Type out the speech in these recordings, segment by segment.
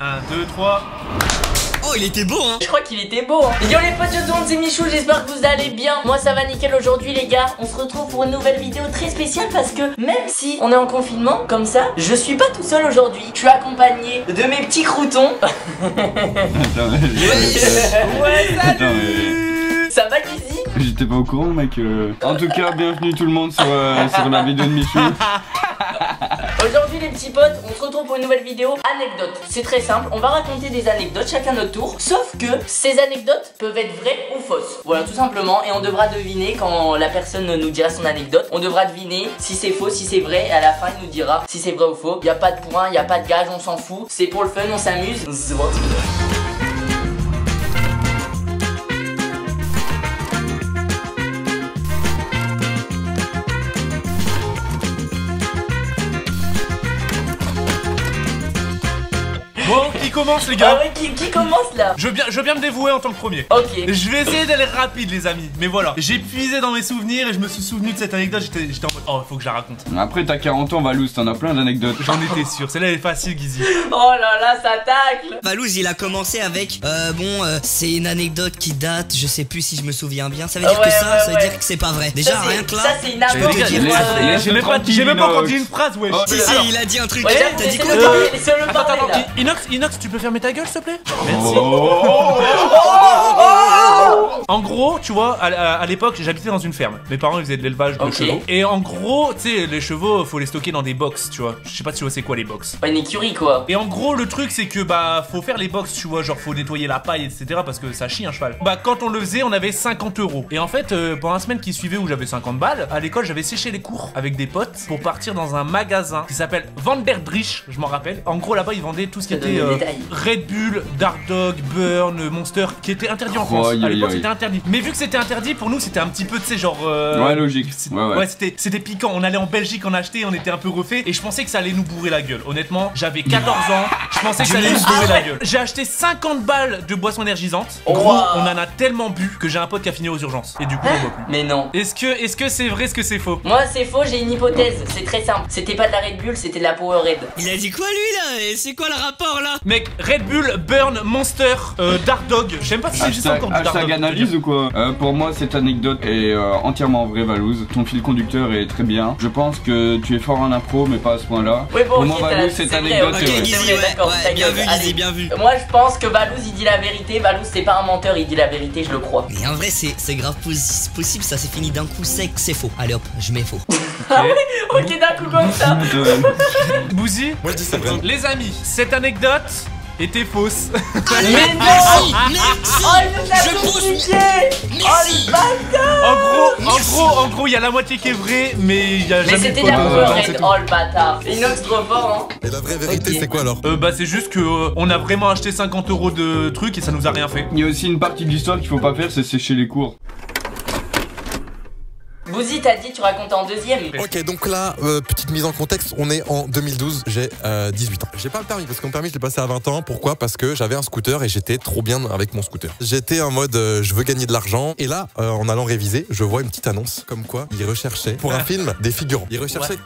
1, 2, 3. Oh, il était beau, hein. Je crois qu'il était beau, hein. Yo les potes, je tourne, c'est Michou, j'espère que vous allez bien. Moi ça va nickel aujourd'hui les gars. On se retrouve pour une nouvelle vidéo très spéciale parce que même si on est en confinement, comme ça, je suis pas tout seul aujourd'hui. Je suis accompagné de mes petits croutons. Ouais, salut. Ça va Lizzy? J'étais pas au courant mec. En tout cas, bienvenue tout le monde sur la vidéo de Michou. Aujourd'hui les petits potes, on se retrouve pour une nouvelle vidéo anecdote. C'est très simple, on va raconter des anecdotes chacun notre tour. Sauf que ces anecdotes peuvent être vraies ou fausses. Voilà tout simplement. Et on devra deviner quand la personne nous dira son anecdote. On devra deviner si c'est faux, si c'est vrai. Et à la fin il nous dira si c'est vrai ou faux. Il n'y a pas de points, il n'y a pas de gage, on s'en fout. C'est pour le fun, on s'amuse. Bon, qui commence les gars? Ah ouais, qui commence là? Je veux bien me dévouer en tant que premier. Ok. Je vais essayer d'aller rapide les amis. Mais voilà, j'ai puisé dans mes souvenirs et je me suis souvenu de cette anecdote. J'étais en mode, oh faut que je la raconte. Après t'as 40 ans Valouz, t'en as plein d'anecdotes. J'en étais sûr, celle-là elle est facile Guizy. Oh là là, ça tacle. Valouz, il a commencé avec c'est une anecdote qui date, je sais plus si je me souviens bien. Ça veut dire que ça veut dire que c'est pas vrai. Déjà, Ça, rien que là. Ça c'est une je peux te annonce. dire J'ai même pas encore dit une phrase, wesh. Oh, Si, il a dit un truc. Ouais, T'as dit c'est quoi? le bordel, Attends, là. Inox, tu peux fermer ta gueule s'il te plaît? Merci. Oh. En gros, tu vois, à l'époque, j'habitais dans une ferme. Mes parents ils faisaient de l'élevage de chevaux. Et en gros, tu sais, les chevaux, faut les stocker dans des box, tu vois. Je sais pas si tu vois c'est quoi les box. Pas une écurie quoi. Et en gros, le truc c'est que bah faut faire les box, tu vois, genre faut nettoyer la paille, etc. parce que ça chie un cheval. Bah quand on le faisait, on avait 50 €. Et en fait, pendant la semaine qui suivait où j'avais 50 balles, à l'école j'avais séché les cours avec des potes pour partir dans un magasin qui s'appelle Vanderdrich, je m'en rappelle. En gros là-bas ils vendaient tout ce qui était Red Bull, Dark Dog, Burn, Monster, qui était interdit en France. À l'époque c'était interdit. Mais vu que c'était interdit, pour nous c'était un petit peu, tu sais, genre. Ouais, logique. Ouais, c'était piquant. On allait en Belgique en acheter, on était un peu refait. Et je pensais que ça allait nous bourrer la gueule. Honnêtement, j'avais 14 ans. Je pensais que ça allait nous bourrer la gueule. J'ai acheté 50 balles de boissons énergisantes. En gros, on en a tellement bu que j'ai un pote qui a fini aux urgences. Et du coup, on boit plus. Mais non. Est-ce que c'est vrai, est-ce que c'est faux? Moi c'est faux, j'ai une hypothèse. C'est très simple. C'était pas de la Red Bull, c'était de la Powerade. Il a dit quoi lui là? Et c'est quoi le rapport là? Mec, Red Bull, Burn, Monster, Dark Dog. Je sais même pas si c'est juste encore du Dark Dog. Analyse ou quoi? Pour moi, cette anecdote est entièrement vraie, Valouz. Ton fil conducteur est très bien. Je pense que tu es fort en impro, mais pas à ce point-là. Oui, bon, pour moi, Valouz, cette anecdote Ok, est vraie. Guizy, ouais, bien vu, Guizy, bien vu. Moi je pense que Valouz il dit la vérité. Valouz c'est pas un menteur, il dit la vérité, je le crois. Mais en vrai, c'est grave possible, ça s'est fini d'un coup sec, c'est faux. Allez hop, je mets faux. Ah oui, ok d'un coup comme ça. Bouzy? Moi je dis c'est vrai. Les amis, cette anecdote était fausse. Mais non. Merci, Oh il nous a je tout pose. piqué. Oh Merci. le bâtard. En gros, il y a la moitié qui est vraie, mais il y a Mais jamais c'était de de la pointe. Powerade. Oh le bâtard. C'est Inox trop fort hein. Et la vraie vérité Ok. c'est quoi alors? Bah c'est juste que on a vraiment acheté 50 € de trucs et ça nous a rien fait. Il y a aussi une partie de l'histoire qu'il faut pas faire, c'est sécher les cours. Bouzy t'as dit tu racontais en deuxième. Ok, donc là, petite mise en contexte, on est en 2012, j'ai 18 ans. J'ai pas le permis parce que mon permis je l'ai passé à 20 ans. Pourquoi? Parce que j'avais un scooter et j'étais trop bien avec mon scooter. J'étais en mode je veux gagner de l'argent. Et là, en allant réviser, je vois une petite annonce comme quoi ils recherchaient pour un film des figurants. Ils recherchaient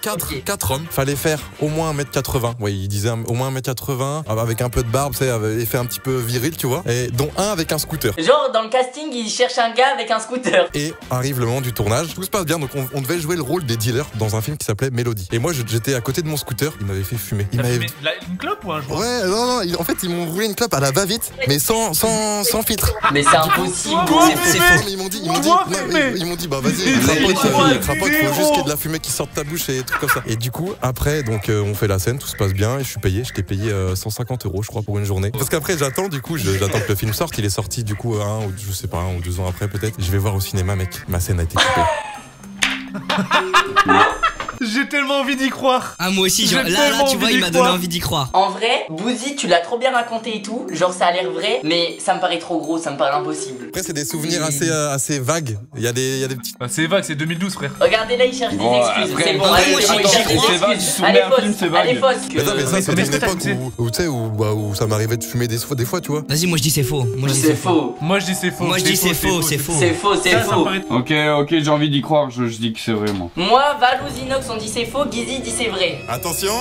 4 hommes. Fallait faire au moins 1m80. Oui, ils disaient au moins 1m80 avec un peu de barbe, tu sais, effet un petit peu viril, tu vois. Et dont un avec un scooter. Genre dans le casting il cherche un gars avec un scooter. Et arrive le moment du tournage, tout se passe bien, donc on devait jouer le rôle des dealers dans un film qui s'appelait Mélodie. Et moi j'étais à côté de mon scooter, il m'avait fait fumer. Il m'avait... Une clope ou un joint? Ouais, non, en fait ils m'ont roulé une clope à la va-vite, mais sans filtre. Mais c'est impossible. C'est faux. Mais ils m'ont dit bah vas-y, crapote, faut juste qu'il y ait de la fumée qui sorte de ta bouche et des trucs comme ça. Et du coup, après, donc on fait la scène, tout se passe bien et je suis payé, je t'ai payé 150 € je crois pour une journée. Parce qu'après j'attends j'attends que le film sorte, il est sorti du coup un ou 2 ans après peut-être. Je vais voir au cinéma mec, ma scène a été coupée. J'ai tellement envie d'y croire. Ah, moi aussi, genre, J'ai là, tellement tu vois, envie il m'a d'y donné croire. envie d'y croire. En vrai, Bouzy, tu l'as trop bien raconté et tout. Genre, ça a l'air vrai, mais ça me paraît trop gros, ça me paraît impossible. Après, c'est des souvenirs assez vagues. Il y a des petites. Bah, c'est vague, c'est 2012, frère. Regardez là, il cherche Bon, des excuses. après, C'est bon, après, allez, moi, j'y j'y crois. crois. C'est vague, tu Excuses. soumets Allez, un film, fausse. c'est vague. Allez, fausse. Mais non, mais ça, c'est mais une est-ce que époque t'as- où tu sais, où ça m'arrivait de fumer des fois, tu vois. Vas-y, moi je dis c'est faux. Moi je dis C'est faux. Moi, je dis c'est faux. Moi je dis c'est faux, c'est faux. C'est faux, c'est Ça me faux. paraît- Ok, j'ai envie d'y croire, je dis que c'est vrai moi. Moi, Valouz, Inox, on dit c'est faux. Guizy dit c'est vrai. Attention.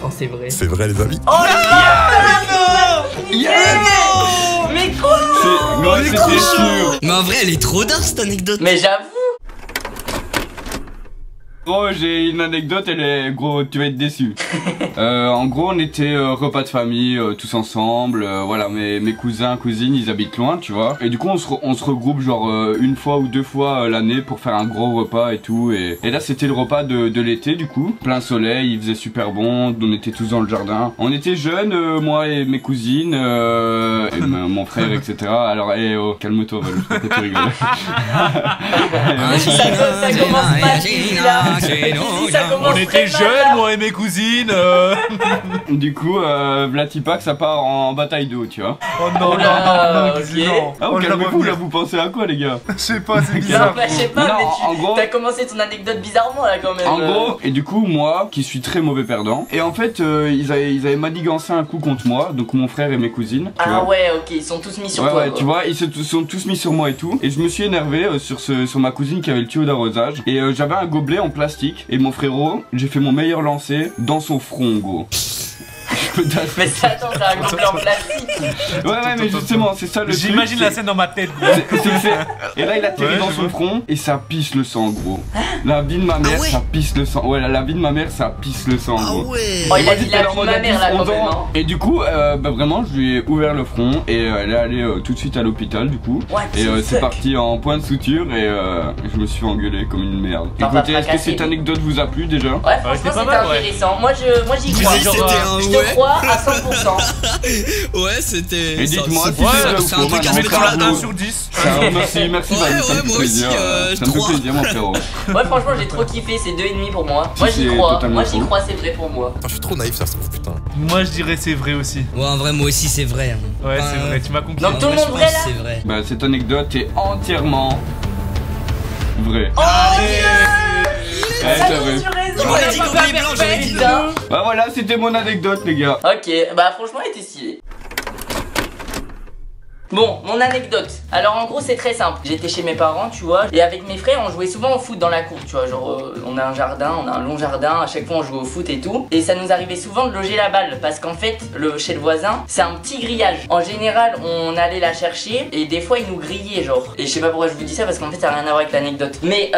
Oh, c'est vrai. C'est vrai, les amis. Oh mais quoi? Ouais, c'était sûr. Mais en vrai, elle est trop dingue cette anecdote. Mais j'avoue. Gros, j'ai une anecdote, elle est, gros, tu vas être déçu. En gros, on était repas de famille, tous ensemble, voilà, mes cousins, cousines, ils habitent loin, tu vois. Et du coup, on se regroupe genre une fois ou deux fois l'année pour faire un gros repas et tout. Et là, c'était le repas de l'été, du coup. Plein soleil, il faisait super bon, on était tous dans le jardin. On était jeunes, moi et mes cousines, et mon frère, etc. Alors, oh, calme-toi, Valou, je peux pas te rigoler. Ça commence pas là. On était jeunes, moi et mes cousines. Du coup, Vlatipak, ça part en bataille d'eau, tu vois. Oh non, non, Oula, non, ok. non. Ah, Oh, je la vois calmez-vous, là, venir. vous pensez à quoi, les gars? Je sais pas, c'est Non, bizarre. bah, je sais pas, Non, mais en gros- t'as commencé ton anecdote bizarrement là quand même. En gros, et du coup, moi, qui suis très mauvais perdant, et en fait, ils avaient manigancé un coup contre moi, donc mon frère et mes cousines, tu Ah vois. ouais, ok, ils sont tous mis sur Ouais, toi. ouais, quoi. tu vois, ils se sont tous mis sur moi et tout. Et je me suis énervé sur ma cousine qui avait le tuyau d'arrosage. Et j'avais un gobelet en plastique. Et mon frérot, j'ai fait mon meilleur lancer dans son front, gros. Je peux t'assurer. Mais c'est attends, c'est un gobelet en plastique. Ouais, mais justement, c'est ça le truc. J'imagine c'est- la scène dans ma tête, gros. Et là, il a tiré Ouais, dans je son vois. front et ça pisse le sang, gros. La vie de ma mère, Ah ouais ça pisse le sang. Ouais, la vie de ma mère, ça pisse le sang, Ah gros. ouais. Oh, il a Moi, dit j'étais la là en vie de mode ma mère là 11 quand même. ans. Hein. Et du coup, bah vraiment, je lui ai ouvert le front et elle est allée tout de suite à l'hôpital, du coup. What Et the c'est fuck? parti en point de suture et je me suis engueulé comme une merde. T'en vas Écoutez, est-ce que fracasser. cette anecdote vous a plu déjà? Ouais, c'était franchement, pas c'était mal, ouais. intéressant. Moi, j'y Tu crois. dis genre, c'était un Je ouais. te crois à 100%. Ouais, c'était. Et dites-moi si ouais, c'est vrai ou c'est un faux, truc à Je se maintenant. mettre mettrai dans un la 1 sur 10. Merci, merci, Ouais, Valérie, ouais, ça me fait moi plaisir. aussi, Ça me fait 3. plaisir, mon frérot. Ouais, franchement, j'ai trop kiffé. C'est 2,5 pour moi. Si Moi, j'y c'est crois. totalement Moi, j'y faux. crois, c'est vrai pour moi. Attends, je suis trop naïf, ça se trouve, putain. Moi, je dirais c'est vrai aussi. Ouais, en vrai, moi aussi, c'est vrai. Hein. Ouais, Enfin, c'est vrai, tu m'as compris. Donc, en tout le vrai, monde je vrai, pense là que c'est vrai. Bah, cette anecdote est entièrement vraie. Oh Ouais, ça c'est nous vrai. sur raison. Il m'aurait dit gobelet blanc, j'aurais dit Putain. Bah voilà, c'était mon anecdote, les gars. Ok, bah franchement, elle était stylée. Bon, mon anecdote. Alors en gros c'est très simple. J'étais chez mes parents, tu vois, et avec mes frères on jouait souvent au foot dans la cour, tu vois, genre on a un jardin, on a un long jardin, à chaque fois on jouait au foot et tout. Et ça nous arrivait souvent de loger la balle, parce qu'en fait, chez le voisin, c'est un petit grillage. En général, on allait la chercher, et des fois il nous grillait, genre. Et je sais pas pourquoi je vous dis ça, parce qu'en fait ça n'a rien à voir avec l'anecdote. Mais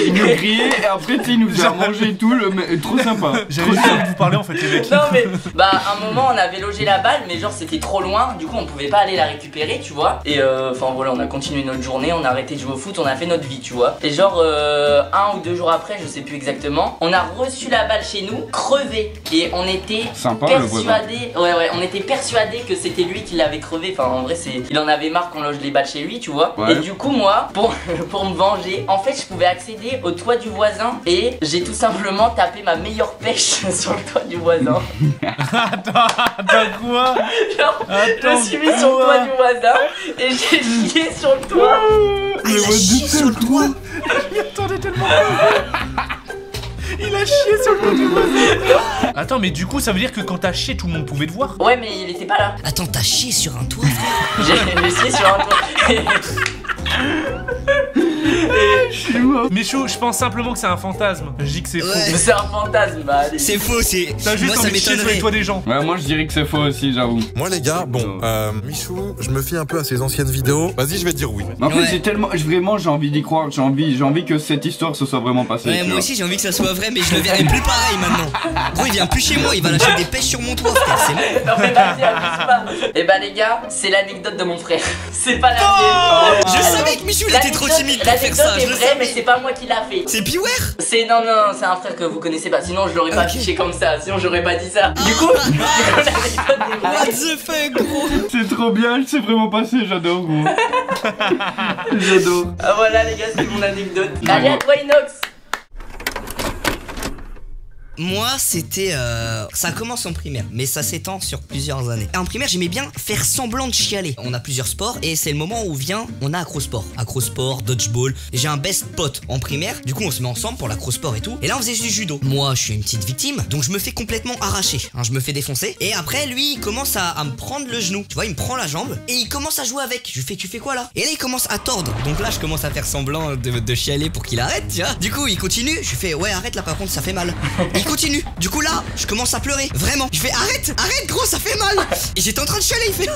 Il nous grillait et après, tu sais, il nous faisait à manger et tout, trop sympa. J'avais juste envie de vous parler en fait, les mecs. Non mais bah à un moment on avait logé la balle mais genre c'était trop loin, du coup on pouvait pas aller la récupérer, tu vois. Et enfin voilà, on a continué notre journée, on a arrêté de jouer au foot, on a fait notre vie, tu vois. Et genre 1 ou 2 jours après, je sais plus exactement, on a reçu la balle chez nous crevée et on était Sympa, le voisin. persuadés, ouais, on était persuadés que c'était lui qui l'avait crevé. Enfin en vrai il en avait marre qu'on loge les balles chez lui, tu vois. Ouais. Et du coup moi pour me venger, en fait je pouvais accéder au toit du voisin et j'ai tout simplement tapé ma meilleure pêche sur le toit du voisin. Attends, quoi? Genre, Attends, je suis mis sur le toit du voisin et j'ai chié sur le toit. Ah, il a chié sur le toit. Je m'y attendais tellement pas. Il a chié sur le toit du voisin. Attends, mais du coup, ça veut dire que quand t'as chié, tout le monde pouvait te voir? Ouais, mais il était pas là. Attends, t'as chié sur un toit, frère? J'ai chié sur un toit. Michou, je pense simplement que c'est un fantasme. Je dis que c'est faux. Ouais. Mais c'est un fantasme, bah allez. C'est faux, c'est. T'as juste Moi, ça envie de chier sur les m'étonnerait. toits des gens. Ouais, moi je dirais que c'est faux aussi, j'avoue. Moi, les gars, bon, Michou, je me fie un peu à ses anciennes vidéos. Vas-y, je vais dire oui. Mais en fait, Ouais. j'ai tellement. Vraiment, j'ai envie d'y croire. J'ai envie que cette histoire se soit vraiment passée. Ouais, tu moi vois. aussi j'ai envie que ça soit vrai, mais je le verrai plus pareil maintenant. Gros, il vient plus chez moi, il va lâcher des pêches sur mon toit, frère, c'est bon. Non mais vas-y, abuse pas. Et bah les gars, c'est l'anecdote de mon frère. C'est pas la mienne. Je savais que Michou il était trop timide pour faire ça, L'anecdote je est le vraie, mais savais. c'est pas moi qui l'a fait. C'est Piwer? C'est non, c'est un frère que vous connaissez pas. Sinon je l'aurais pas Ok. affiché comme ça. Sinon j'aurais pas dit ça. Du coup, l'anecdote est What vraie. the fuck, gros? C'est trop bien, c'est vraiment passé, j'adore, gros. J'adore. Ah voilà les gars, c'est mon anecdote. Allez à toi Inox. Moi, c'était. Ça commence en primaire, mais ça s'étend sur plusieurs années. En primaire, j'aimais bien faire semblant de chialer. On a plusieurs sports et c'est le moment où on a acrosport. Acrosport, dodgeball. J'ai un best pote en primaire. Du coup, on se met ensemble pour l'acrosport et tout. Et là, on faisait du judo. Moi, je suis une petite victime, donc je me fais complètement arracher. Hein, je me fais défoncer. Et après, lui, il commence à me prendre le genou. Tu vois, il me prend la jambe et il commence à jouer avec. Je lui fais, tu fais quoi là? Et là, il commence à tordre. Donc là, je commence à faire semblant de chialer pour qu'il arrête, tu vois. Du coup, il continue. Je lui fais, ouais, arrête là, par contre, ça fait mal. Et Il continue. Du coup là, je commence à pleurer. Vraiment. Je fais arrête, arrête gros, ça fait mal. Et j'étais en train de chialer. Il fait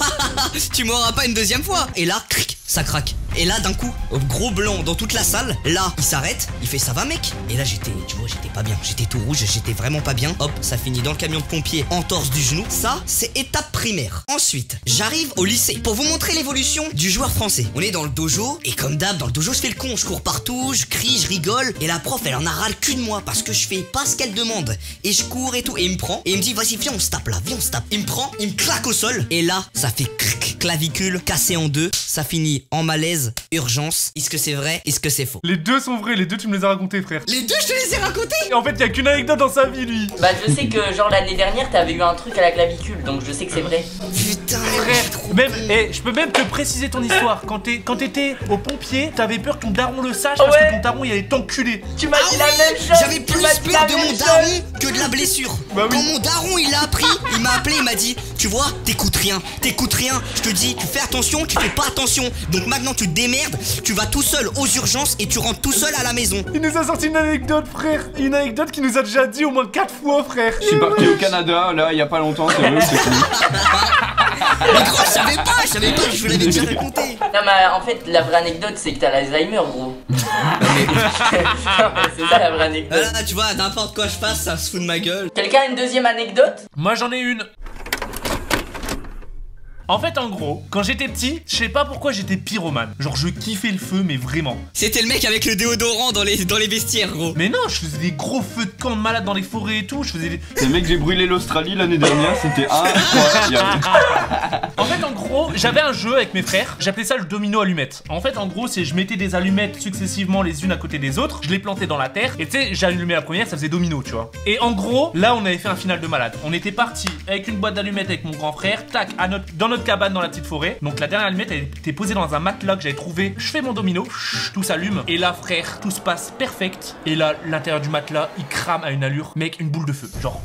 tu m'auras pas une deuxième fois. Et là, cric, ça craque. Et là d'un coup, gros blanc dans toute la salle. Là, il s'arrête. Il fait ça va mec. Et là j'étais, tu vois, j'étais pas bien. J'étais tout rouge, j'étais vraiment pas bien. Hop, ça finit dans le camion de pompiers, entorse du genou. Ça, c'est étape primaire. Ensuite, j'arrive au lycée pour vous montrer l'évolution du joueur français. On est dans le dojo et comme d'hab dans le dojo je fais le con, je cours partout, je crie, je rigole et la prof elle en a ras le cul de moi parce que je fais pas ce qu'elle demande et je cours et tout et il me prend et il me dit vas-y viens on se tape là, viens on se tape. Il me prend, il me claque au sol et là ça fait cric, clavicule cassé en deux, ça finit en malaise, urgence. Est-ce que c'est vrai? Est-ce que c'est faux? Les deux sont vrais, les deux tu me les as racontés frère. Les deux je te les ai racontés. Et en fait y a qu'une anecdote dans sa vie lui. Bah je sais que genre l'année dernière t'avais eu un truc à la clavicule donc je sais que c'est vrai. Putain Frère, même, je peux même te préciser ton histoire. Quand t'étais au pompier, t'avais peur que ton daron le sache parce que ton daron il allait t'enculer. Tu m'as dit la même chose. J'avais plus peur de mon daron que de la blessure. Bah oui. Quand mon daron il a appris, il m'a appelé, il m'a dit tu vois, t'écoutes rien, je te dis, tu fais attention, tu fais pas attention. Donc maintenant tu te démerdes, tu vas tout seul aux urgences et tu rentres tout seul à la maison. Il nous a sorti une anecdote frère. Une anecdote qu'il nous a déjà dit au moins 4 fois frère. Je suis parti au Canada, là, il y a pas longtemps, c'est vrai, c'est fini. Mais gros, je savais pas que je vous l'avais déjà raconté. Non mais en fait la vraie anecdote c'est que t'as l'Alzheimer gros. Non, mais c'est ça la vraie anecdote. Là, tu vois, n'importe quoi je fasse, ça se fout de ma gueule. Quelqu'un a une deuxième anecdote? Moi j'en ai une. En fait, en gros, quand j'étais petit, je sais pas pourquoi j'étais pyromane. Genre, je kiffais le feu, mais vraiment. C'était le mec avec le déodorant dans les vestiaires, gros. Mais non, je faisais des gros feux de camp de malades dans les forêts et tout. Je faisais des. C'est le mec, j'ai brûlé l'Australie l'année dernière, c'était incroyable. En fait, en gros, j'avais un jeu avec mes frères. J'appelais ça le domino allumette. En fait, en gros, c'est je mettais des allumettes successivement les unes à côté des autres. Je les plantais dans la terre. Et tu sais, j'allumais la première, ça faisait domino, tu vois. Et en gros, là, on avait fait un final de malade. On était parti avec une boîte d'allumettes avec mon grand frère. Tac, dans notre cabane dans la petite forêt. Donc la dernière allumette elle était posée dans un matelas que j'avais trouvé. Je fais mon domino, tout s'allume. Et là frère, tout se passe perfect. Et là l'intérieur du matelas il crame à une allure, mec, une boule de feu. Genre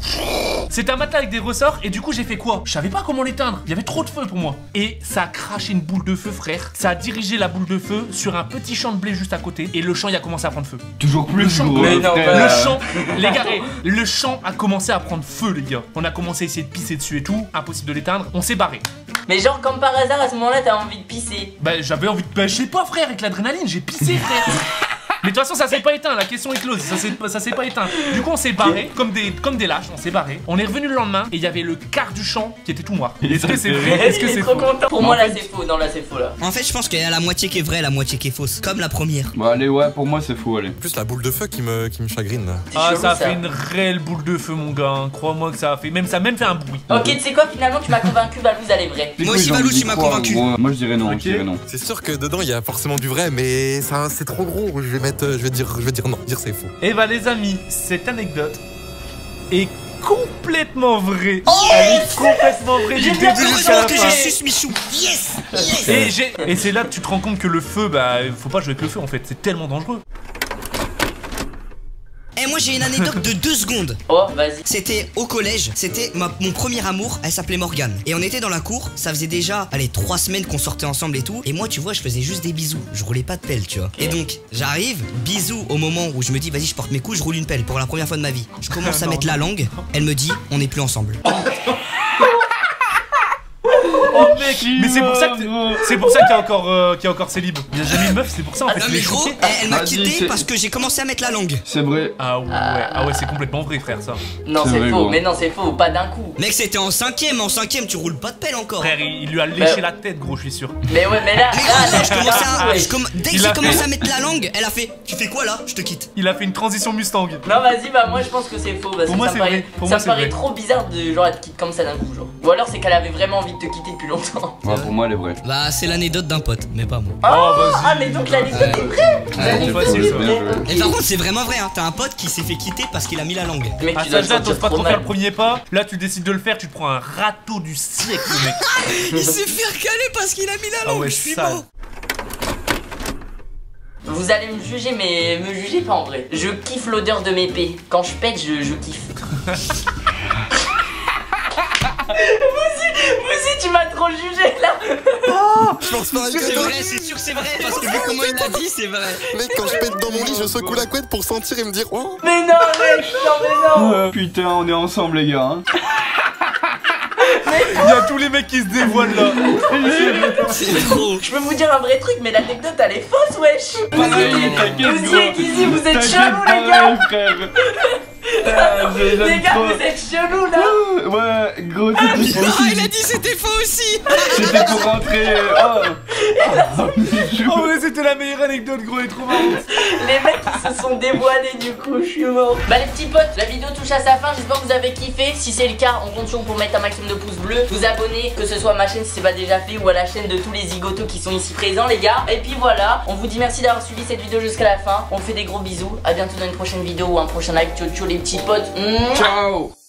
c'était un matelas avec des ressorts. Et du coup j'ai fait quoi? Je savais pas comment l'éteindre. Il y avait trop de feu pour moi. Et ça a craché une boule de feu frère. Ça a dirigé la boule de feu sur un petit champ de blé juste à côté. Et le champ il a commencé à prendre feu. Toujours plus Le champ, gros, mais non, frère. le champ, les gars, le champ a commencé à prendre feu les gars. On a commencé à essayer de pisser dessus et tout. Impossible de l'éteindre. On s'est barré. Mais genre comme par hasard à ce moment là t'as envie de pisser. Bah j'avais envie de... Bah je sais pas frère, avec l'adrénaline j'ai pissé frère. Mais de toute façon ça s'est pas éteint, la question est close, ça s'est pas éteint. Du coup on s'est barré, comme des lâches, on s'est barré. On est revenu le lendemain et il y avait le quart du champ qui était tout noir. Est-ce que c'est vrai? Est-ce que Il est c'est trop faux? content. Pour moi là c'est faux, non là c'est faux là. En fait, je pense qu'il y a la moitié qui est vraie, la moitié qui est fausse. Comme la première. Bon, allez, ouais, pour moi, c'est faux, allez. Plus la boule de feu qui me chagrine là. C'est Ah chelou, ça a fait une réelle boule de feu mon gars, hein. Crois-moi que ça a fait, ça a même fait un bruit. Ok tu sais quoi finalement tu m'as convaincu Valouz elle est vraie. Moi aussi, Valou, tu m'as convaincu. Moi, je dirais non, Ok. je dirais non. C'est sûr que dedans il y a forcément du vrai, mais ça c'est trop gros. Je vais dire non, dire c'est faux. Et bah les amis, cette anecdote est complètement vraie. Oh, Elle est complètement vraie du bien début sûr jusqu'à la que fin. j'ai suce Michou. Yes, yes. Et c'est là que tu te rends compte que le feu, bah faut pas jouer avec le feu en fait, c'est tellement dangereux. Et moi j'ai une anecdote de 2 secondes. Oh vas-y. C'était au collège, c'était mon premier amour, elle s'appelait Morgane. Et on était dans la cour, ça faisait déjà, allez, 3 semaines qu'on sortait ensemble et tout. Et moi, tu vois, je faisais juste des bisous, je roulais pas de pelle, tu vois. Et donc, j'arrive, bisous au moment où je me dis, vas-y, je porte mes couilles, je roule une pelle pour la première fois de ma vie. Je commence à mettre la langue, elle me dit, on n'est plus ensemble. Oh mec, mais c'est pour ça qu'il y a encore célib. Il y a jamais une meuf, c'est pour ça en fait. Non il mais est gros, choqué. elle m'a Vas-y, quitté c'est- parce que j'ai commencé à mettre la langue. C'est vrai. Ah ouais, c'est complètement vrai frère ça. Non C'est c'est vrai, faux, gros. mais non c'est faux, pas d'un coup. Mec, c'était en cinquième tu roules pas de pelle encore. Frère, il lui a léché la tête gros, je suis sûr. Mais ouais mais là, Mais gros, là, je commençais à- ouais. dès que Il j'ai a commencé fait- à mettre la langue, elle a fait, tu fais quoi là? Je te quitte. Il a fait une transition Mustang. Non vas-y bah moi je pense que c'est faux parce Pour que moi, ça me c'est paraît, vrai. Pour ça moi, me c'est paraît vrai. trop bizarre de genre être quitte comme ça d'un coup genre. Ou alors c'est qu'elle avait vraiment envie de te quitter depuis longtemps. Ouais, pour moi, elle est vraie. Bah, c'est l'anecdote d'un pote, mais pas moi. Oh vas-y. Ah mais donc l'anecdote est vraie. L'anecdote facile, est ça. vraie. Bien joué. Ok. Et par contre, c'est vraiment vrai, hein. T'as un pote qui s'est fait quitter parce qu'il a mis la langue. Mec À tu dois ça, te sentir t'oses pas trop trop faire le mal. premier pas. Là, tu décides de le faire, tu te prends un râteau du siècle, mec. Il s'est fait recaler parce qu'il a mis la Ah langue. ouais, je suis sale. mort. Vous allez me juger mais me jugez pas en vrai. Je kiffe l'odeur de mes pets. Quand je pète je kiffe. Moi aussi tu m'as trop trop le juger là. Je pense pas C'est que toi. vrai, c'est sûr, c'est vrai. Parce que vu comment il l'a dit, c'est vrai. Mec, quand je pète dans mon lit, je secoue la couette pour sentir et me dire oh. Mais non mec, non mais non. Putain, on est ensemble les gars. Hein. Il y a tous les mecs qui se dévoilent là. C'est trop. Je peux vous dire un vrai truc, mais l'anecdote elle est fausse, wesh. Pareil, t'inquiète Vous gros. y êtes easy, vous êtes T'inquiète chelous les pareil, gars. frère. Ah, j'aime Les gars, trop. vous êtes chelous là. Ouais, gros, c'était faux. Ah, il a dit c'était faux aussi. C'était pour rentrer. Oh. En vrai, c'était la meilleure anecdote, gros, elle est trop marrante. Les mecs ils se sont dévoilés du coup, je suis mort. Bah les petits potes, la vidéo touche à sa fin, j'espère que vous avez kiffé. Si c'est le cas, on compte sur vous pour mettre un maximum de pouces bleus, vous abonner, que ce soit à ma chaîne si c'est pas déjà fait ou à la chaîne de tous les zigotos qui sont ici présents les gars. Et puis voilà, on vous dit merci d'avoir suivi cette vidéo jusqu'à la fin. On fait des gros bisous, à bientôt dans une prochaine vidéo ou un prochain live. Ciao ciao les petits potes. Ciao.